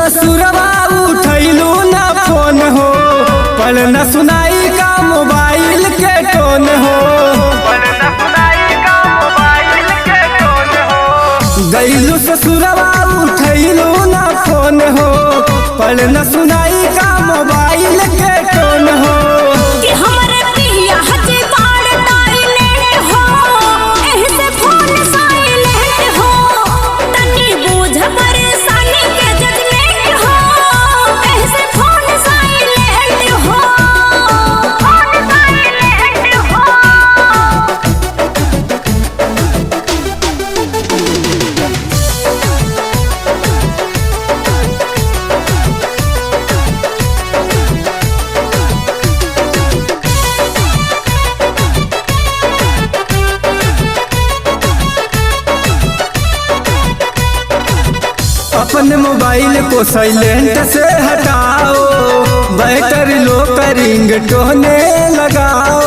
ससुरवा उठैलू ना फोन हो, पल न सुनाई का मोबाइल के टोन हो। गईलू ससुरवा उठैलू ना फोन हो, पल न सुनाई का मोबाइल के टोन हो। कि हमरे पिया हजे बाड़ टाइलेट हो, ऐसे फोन साइलेंट हो। तनी बूझ परेशानी के जजमेंट हो, ऐसे फोन साइलेंट हो, फोन साइलेंट हो। अपने मोबाइल को साइलेंट से हटाओ, बैटरी लो कर रिंगटोने लगाओ।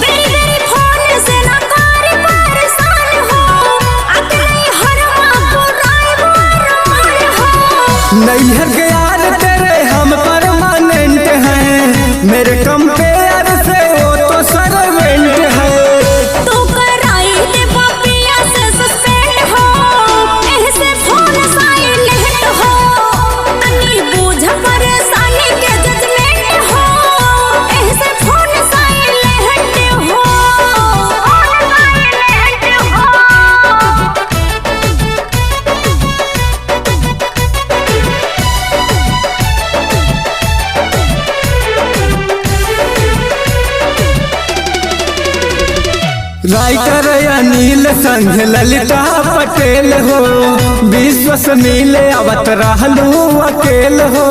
मेरे फोन से ना कर परेशान हो, अकेले हर माँ बुराई हो। नैहर के यार तेरे हम परमानेंट हैं, मेरे कंपेयर से वो तो सर्वेंट है। तू कराई दे पापिया से सस्पेंड हो, ऐसे फोन साइलेंट हो। तनी बूझ परेशानी के जजमेंट हो, ऐसे फोन साइलेंट हो, फोन साइलेंट हो। राइटर अनिल संघ ललिता पटेल हो, विश्वस मिले अवत रहलू अकेल हो।